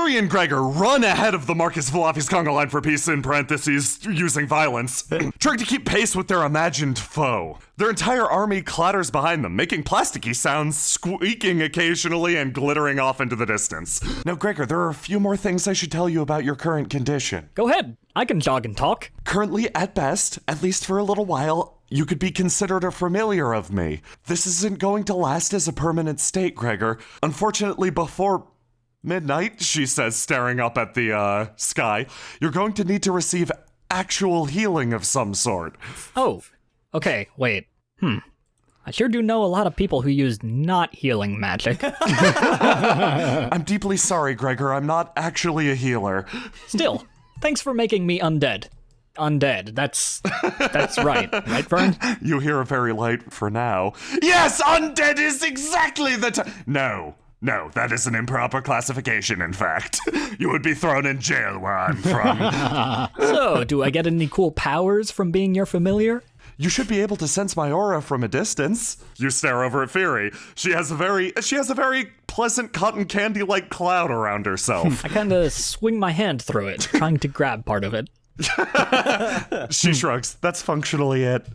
Fury and Gregor run ahead of the Marcus Velafis Congo line for peace, in parentheses, using violence, trying to keep pace with their imagined foe. Their entire army clatters behind them, making plasticky sounds, squeaking occasionally, and glittering off into the distance. Now, Gregor, there are a few more things I should tell you about your current condition. Go ahead. I can jog and talk. Currently, at best, at least for a little while, you could be considered a familiar of me. This isn't going to last as a permanent state, Gregor. Unfortunately, before midnight, she says, staring up at the sky, you're going to need to receive actual healing of some sort. Oh, okay, wait. I sure do know a lot of people who use not healing magic. I'm deeply sorry, Gregor. I'm not actually a healer. Still, thanks for making me undead. Undead, that's right, Fern? You hear a very light for now. Yes, undead is exactly the No, that is an improper classification, in fact. You would be thrown in jail where I'm from. So, do I get any cool powers from being your familiar? You should be able to sense my aura from a distance. You stare over at Fury. She has a very pleasant cotton candy-like cloud around herself. I kind of swing my hand through it, trying to grab part of it. She shrugs. That's functionally it.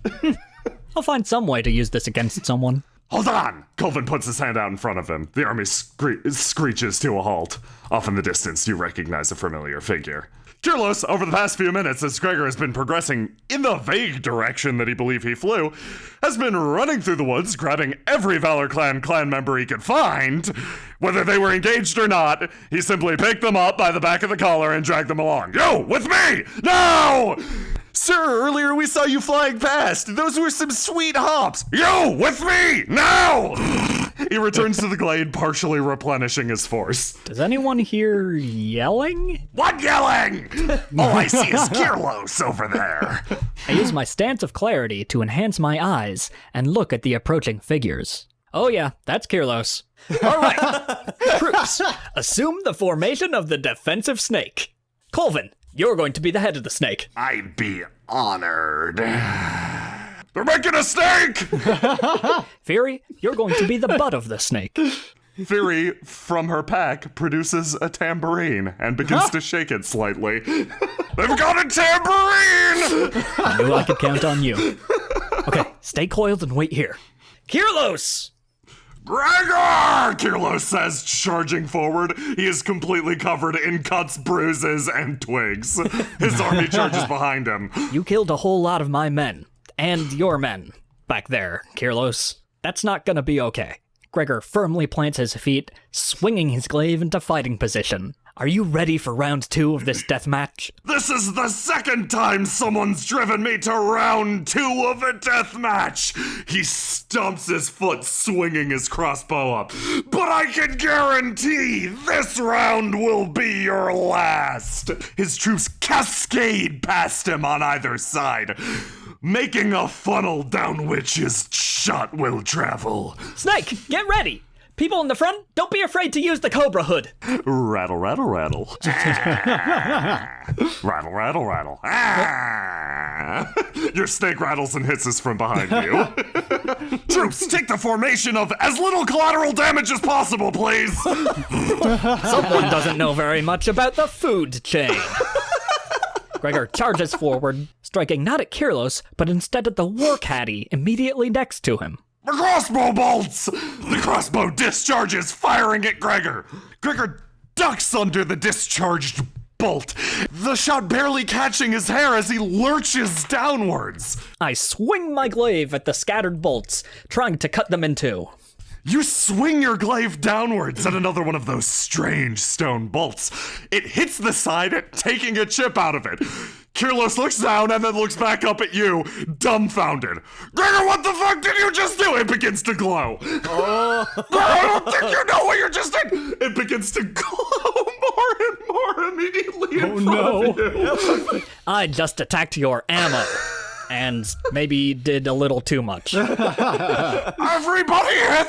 I'll find some way to use this against someone. Hold on! Colvin puts his hand out in front of him. The army screeches to a halt. Off in the distance, you recognize a familiar figure. Kyrelos, over the past few minutes, as Gregor has been progressing in the vague direction that he believed he flew, has been running through the woods, grabbing every Valor clan member he could find. Whether they were engaged or not, he simply picked them up by the back of the collar and dragged them along. Yo, with me! No! Sir, earlier we saw you flying past. Those were some sweet hops. You, with me, now! He returns to the glade, partially replenishing his force. Does anyone hear yelling? What yelling? All I see is Kyrelos over there. I use my stance of clarity to enhance my eyes and look at the approaching figures. Oh yeah, that's Kyrelos. All right, troops, assume the formation of the defensive snake. Colvin, you're going to be the head of the snake. I'd be honored. They're making a snake! Fury, you're going to be the butt of the snake. Fury, from her pack, produces a tambourine and begins to shake it slightly. They've got a tambourine! I knew I could count on you. Okay, stay coiled and wait here. Kyrelos! Gregor! Kyrelos says, charging forward. He is completely covered in cuts, bruises, and twigs. His army charges behind him. You killed a whole lot of my men. And your men. Back there, Kyrelos. That's not gonna be okay. Gregor firmly plants his feet, swinging his glaive into fighting position. Are you ready for round 2 of this deathmatch? This is the second time someone's driven me to round 2 of a deathmatch. He stomps his foot, swinging his crossbow up. But I can guarantee this round will be your last. His troops cascade past him on either side, making a funnel down which his shot will travel. Snake, get ready! People in the front, don't be afraid to use the Cobra Hood. Rattle, rattle, rattle. Rattle, rattle, rattle. Your snake rattles and hisses from behind you. Troops, take the formation of as little collateral damage as possible, please. Someone doesn't know very much about the food chain. Gregor charges forward, striking not at Kyrelos, but instead at the war caddy immediately next to him. The crossbow bolts! The crossbow discharges, firing at Gregor. Gregor ducks under the discharged bolt, the shot barely catching his hair as he lurches downwards. I swing my glaive at the scattered bolts, trying to cut them in two. You swing your glaive downwards at another one of those strange stone bolts. It hits the side, taking a chip out of it. Kyrelos looks down and then looks back up at you, dumbfounded. Gregor, what the fuck did you just do? It begins to glow. Gregor, I don't think you know what you just did. It begins to glow more and more immediately in front of you. I just attacked your ammo. And maybe did a little too much. Everybody hit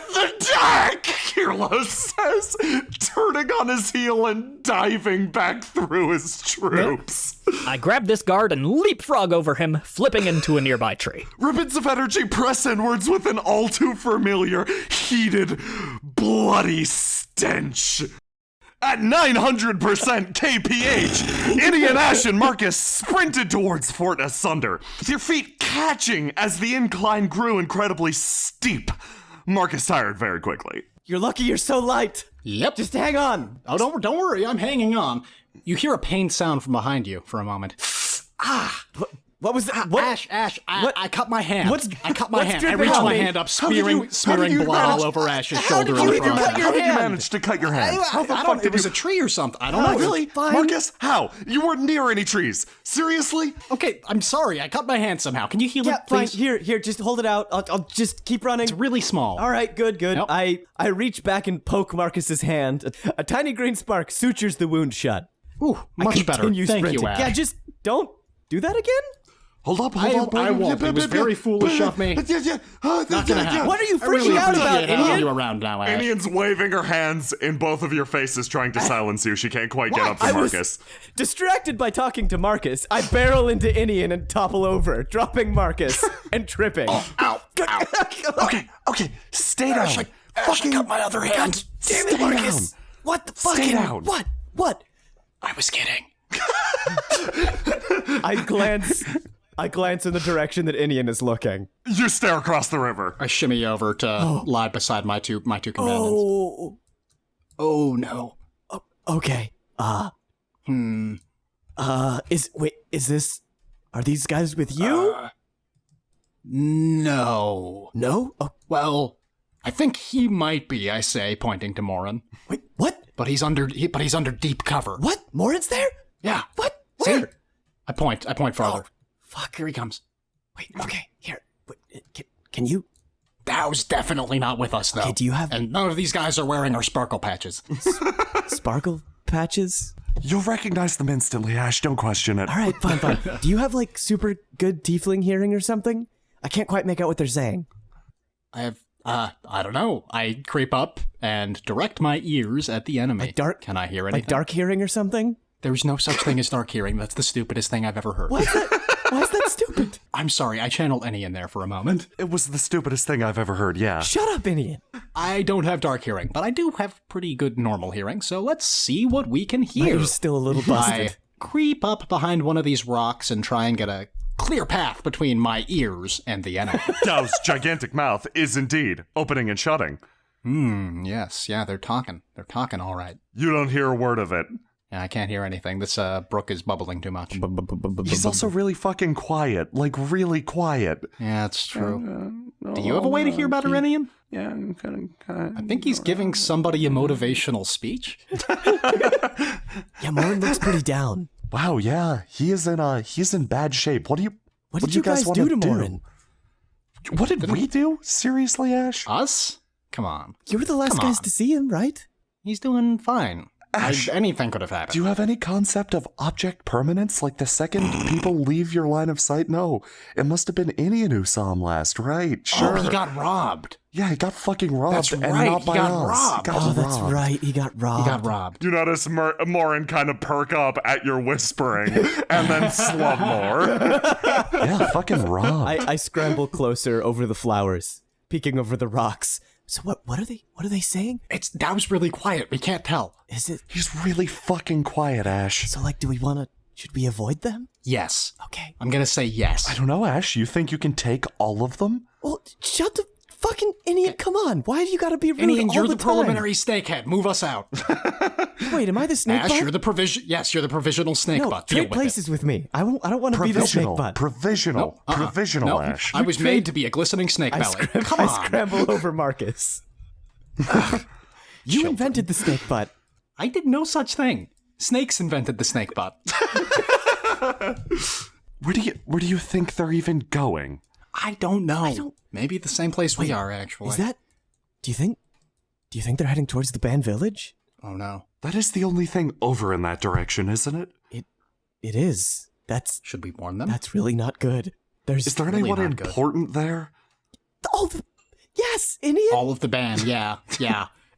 the deck, Kyrelos says, turning on his heel and diving back through his troops. I grab this guard and leapfrog over him, flipping into a nearby tree. Ribbons of energy press inwards with an all too familiar, heated, bloody stench. At 900% kph, Inien, Ashe, and Markus sprinted towards Fort Asunder, with your feet catching as the incline grew incredibly steep. Markus tired very quickly. You're lucky you're so light. Yep. Just hang on. Oh, don't worry, I'm hanging on. You hear a pained sound from behind you for a moment. What was that? What? Ash, What? I cut my hand. I cut my what's hand. I dripping reached on my me? hand up, How did you smearing blood manage- all over Ash's How shoulder. did in you the even front. cut your How did you hand? manage to cut your hand? How the I fuck don't. did It was you? a tree or something. I don't Oh, know. really? Fine. Markus, how? You weren't near any trees. Seriously? Okay, I'm sorry. I cut my hand somehow. Can you heal Yeah, it, fine. please? Here, just hold it out. I'll just keep running. It's really small. All right, good. Nope. I reach back and poke Marcus's hand. A tiny green spark sutures the wound shut. Ooh, much better. Continue Thank sprinting. you, Ash. Yeah, just don't do that again. Hold up. I won't. It was very foolish of me. Not gonna happen. What are you I really freaking out about, appreciate having Inien? you around now, Ash. Inien's waving her hands in both of your faces, trying to silence you. She can't quite get up to I was Markus. distracted by talking to Markus. I barrel into Inien and topple over, dropping Markus and tripping. Ow. Okay, stay down. I cut my other hand. Damn Stay it, Markus! down. What the fuck? Stay down. What? I was kidding. I glance in the direction that Inien is looking. You stare across the river. I shimmy over to lie beside my two companions. Oh no. Okay. Is this? Are these guys with you? No. No. Oh, Well, I think he might be, I say, pointing to Morin. wait. What? But he's under deep cover. What? Morin's there? Yeah. What? See? Where? I point farther. Fuck. Here he comes. Wait. Okay. Here. Wait, can you? Dow's definitely not with us, though. Okay, do you have- And none of these guys are wearing our sparkle patches. Sparkle patches? You'll recognize them instantly, Ashe. Don't question it. All right. Fine. Do you have like super good tiefling hearing or something? I can't quite make out what they're saying. I have, I don't know. I creep up and direct my ears at the enemy. Like dark? Can I hear anything? Like dark hearing or something? There's no such thing as dark hearing. That's the stupidest thing I've ever heard. Why is that stupid? I'm sorry, I channeled any in there for a moment. It was the stupidest thing I've ever heard, yeah. Shut up, Inien. I don't have dark hearing, but I do have pretty good normal hearing, so let's see what we can hear. You're still a little I busted. creep up behind one of these rocks and try and get a clear path between my ears and the enemy. Dow's gigantic mouth is indeed opening and shutting. Yes, yeah, they're talking. They're talking all right. You don't hear a word of it. Yeah, I can't hear anything. This brook is bubbling too much. He's also really fucking quiet. Like, really quiet. Yeah, it's true. Do you have a way to hear better, Inien? Yeah, I'm kind of... I think he's giving somebody a motivational speech. Yeah, Morin looks pretty down. Wow, yeah. He's in bad shape. What What did you guys wanna do to Morin? What did we do? Seriously, Ashe? Us? Come on. You were the last Come guys on. to see him, right? He's doing fine. Ash, Anything could have happened. Do you have any concept of object permanence? Like the second people leave your line of sight? No. It must have been Inien who saw him last, right? Sure. Oh, he got robbed. Yeah, he got fucking robbed. That's and right, not he by got us. robbed. He got Oh, that's robbed. right. He got robbed. He got robbed. You notice Morin kind of perk up at your whispering and then slum more. Yeah, fucking robbed. I scramble closer over the flowers, peeking over the rocks. So what are they saying? Dow's really quiet. We can't tell. Is it He's really fucking quiet, Ashe. so like should we avoid them? Yes. Okay. I'm gonna say yes. I don't know, Ashe. You think you can take all of them? Well, shut the fucking Inien. Come on. Why do you gotta be rude Inien, all you're the the time? preliminary snakehead. Move us out. Wait, am I the snake Ash, butt? you're the provision. Yes, you're the provisional snake No, butt. Deal trade with places with me. I don't want to be the snake Provisional. butt. Provisional. it. Provisional, No, Ashe. I was made to be a glistening snake belly. Come I on. scramble over Markus. You invented the snake butt. I did no such thing. Snakes invented the snake butt. Where do you think they're even going? I don't know. don't- Maybe the same place we are, actually. Is that? Do you think they're heading towards the band village? Oh no. That is the only thing over in that direction, isn't it? It is. Should we warn them? That's really not good. There's Is there really anyone not good. important there? yes, Inien. All of the band, yeah.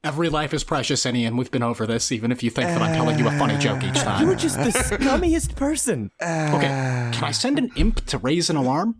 Every life is precious, Inien. We've been over this, even if you think that I'm telling you a funny joke each You time. were just the scummiest person. Okay, can I send an imp to raise an alarm?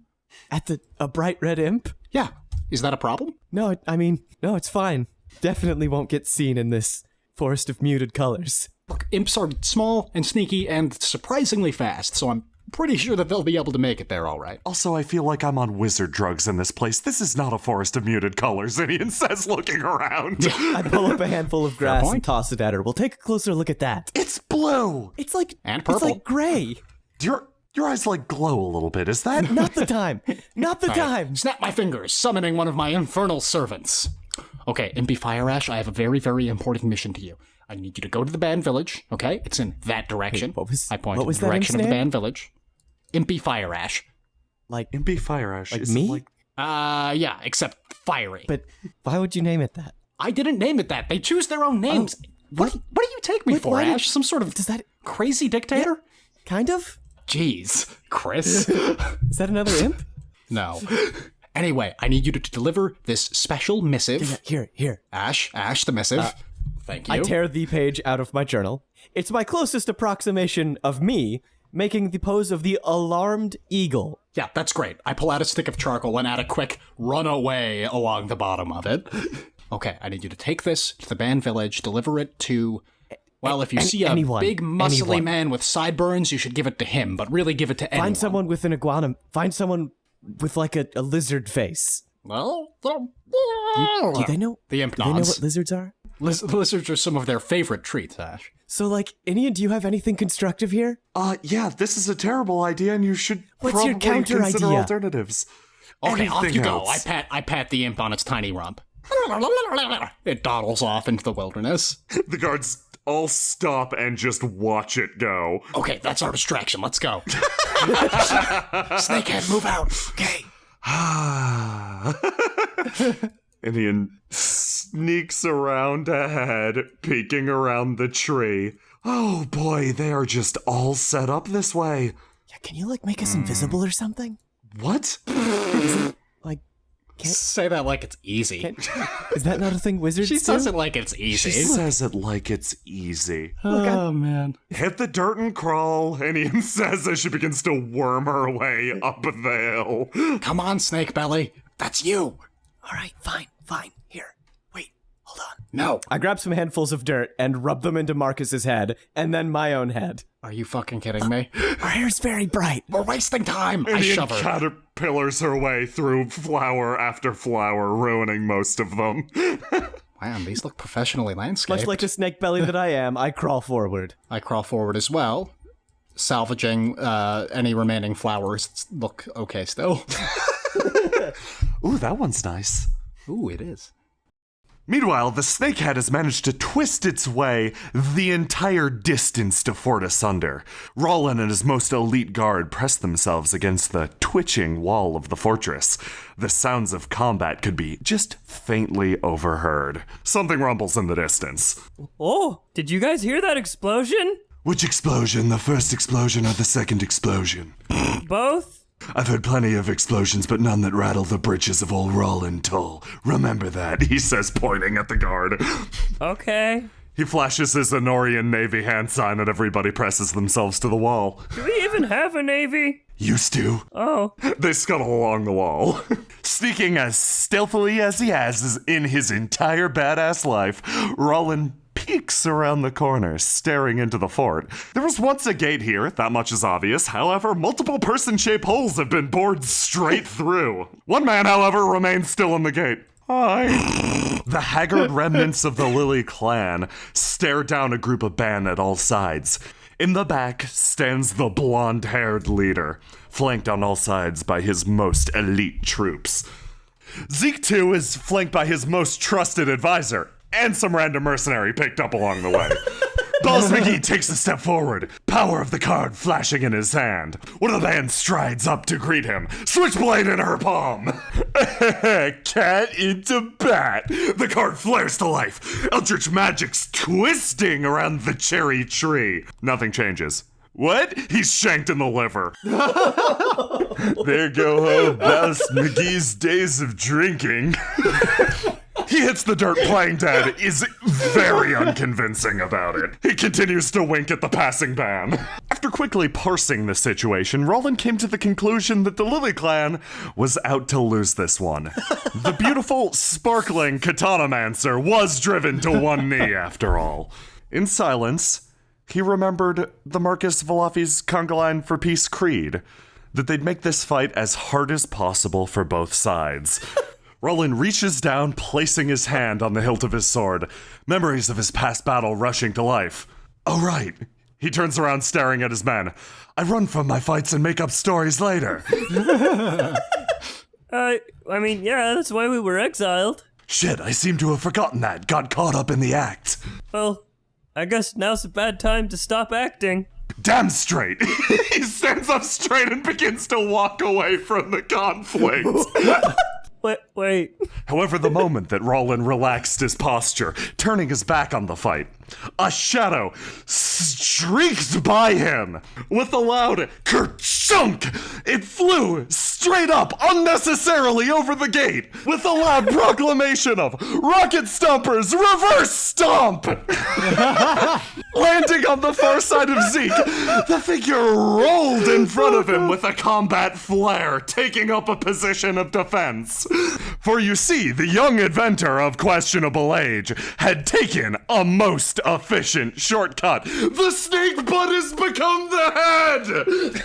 At a bright red imp? Yeah. Is that a problem? No, I mean, no, it's fine. Definitely won't get seen in this forest of muted colors. Look, imps are small and sneaky and surprisingly fast, so I'm pretty sure that they'll be able to make it there all right. Also, I feel like I'm on wizard drugs in this place. This is not a forest of muted colors, Inien says, looking around. I pull up a handful of grass and point. toss it at her. We'll take a closer look at that. It's blue. It's like And purple. It's like gray. Your eyes like glow a little bit. Is that? Not the time. Not the time. Snap my fingers, summoning one of my infernal servants. Okay, Impy Fire Ash, I have a very, very important mission to you. I need you to go to the band village, okay? It's in that direction. I point in the direction of the band village. Impy Fire Ash. Like Impy Fire Ash. Like is me? It like... Yeah, except fiery. But why would you name it that? I didn't name it that. They choose their own names. What do you take me Wait, for, why did- Ash? Some sort of Does that crazy dictator? kind of? Jeez, Chris. Is that another imp? No. Anyway, I need you to deliver this special missive. Here. Ash, the missive. Thank you. I tear the page out of my journal. It's my closest approximation of me making the pose of the alarmed eagle. Yeah, that's great. I pull out a stick of charcoal and add a quick run away along the bottom of it. Okay, I need you to take this to the band village, deliver it to... Well, if you see a big, muscly man with sideburns, you should give it to him, but really give it to anyone. Find someone with an iguana. Find someone with like a lizard face. Well, Do they know? The imp Do they know nods. what lizards are? Lizards are some of their favorite treats, Ash. So, like, Inien, do you have anything constructive here? Yeah, this is a terrible idea, and you should What's your probably counter consider idea? alternatives. Okay, off Anything you go. else? I pat the imp on its tiny rump. It dawdles off into the wilderness. The guards all stop and just watch it go. Okay, that's our distraction. Let's go. Snakehead, move out. Okay. Inien sneaks around ahead, peeking around the tree. Oh boy, they are just all set up this way. Yeah, can you, like, make us invisible or something? What? Like, Say that like it's easy. is that not a thing wizards She do? says it like it's easy. She says it like it's easy. Oh, man. Hit the dirt and crawl, Inien says as she begins to worm her way up the hill. Come on, Snake Belly. That's you. All right, fine. Here, wait, hold on. No. I grab some handfuls of dirt and rub them into Marcus's head, and then my own head. Are you fucking kidding me? Our hair's very bright. We're wasting time. I Inien shove her. caterpillars her way through flower after flower, ruining most of them. Man, these look professionally landscaped. Much like the snake belly that I am, I crawl forward. I crawl forward as well, salvaging any remaining flowers that look okay still. Ooh, that one's nice. Ooh, it is. Meanwhile, the snakehead has managed to twist its way the entire distance to Fort Asunder. Rollin and his most elite guard press themselves against the twitching wall of the fortress. The sounds of combat could be just faintly overheard. Something rumbles in the distance. Oh, did you guys hear that explosion? Which explosion? The first explosion or the second explosion? Both? I've heard plenty of explosions, but none that rattle the britches of old Rollin Tull. Remember that, he says, pointing at the guard. Okay. He flashes his Honorian Navy hand sign and everybody presses themselves to the wall. Do we even have a navy? Used to. Oh. They scuttle along the wall. Sneaking as stealthily as he has in his entire badass life, Rollin peeks around the corner, staring into the fort. There was once a gate here, that much is obvious. However, multiple person-shaped holes have been bored straight through. One man, however, remains still in the gate. Hi. The haggard remnants of the Lily clan stare down a group of band at all sides. In the back stands the blonde-haired leader, flanked on all sides by his most elite troops. Zeke, too, is flanked by his most trusted advisor, and some random mercenary picked up along the way. Balls McGee takes a step forward, power of the card flashing in his hand. One of the band strides up to greet him, switchblade in her palm. Cat into bat. The card flares to life. Eldritch magic's twisting around the cherry tree. Nothing changes. What? He's shanked in the liver. There go Balls McGee's days of drinking. He hits the dirt playing dead, is very unconvincing about it. He continues to wink at the passing ban. After quickly parsing the situation, Roland came to the conclusion that the Lily clan was out to lose this one. The beautiful, sparkling Katanamancer was driven to one knee after all. In silence, he remembered the Marcus Valafi's Conga Line for Peace creed, that they'd make this fight as hard as possible for both sides. Roland reaches down, placing his hand on the hilt of his sword, memories of his past battle rushing to life. Oh, right. He turns around staring at his men. I run from my fights and make up stories later. I mean, yeah, that's why we were exiled. Shit, I seem to have forgotten that. Got caught up in the act. Well, I guess now's a bad time to stop acting. Damn straight. He stands up straight and begins to walk away from the conflict. Wait. However, the moment that Roland relaxed his posture, turning his back on the fight, a shadow streaked by him. With a loud kerchunk, it flew straight up unnecessarily over the gate with a loud proclamation of Rocket Stompers Reverse Stomp! Landing on the far side of Zeke, the figure rolled in front of him with a combat flare, taking up a position of defense. For you see, the young inventor of questionable age had taken a most efficient shortcut. The snake butt has become the head!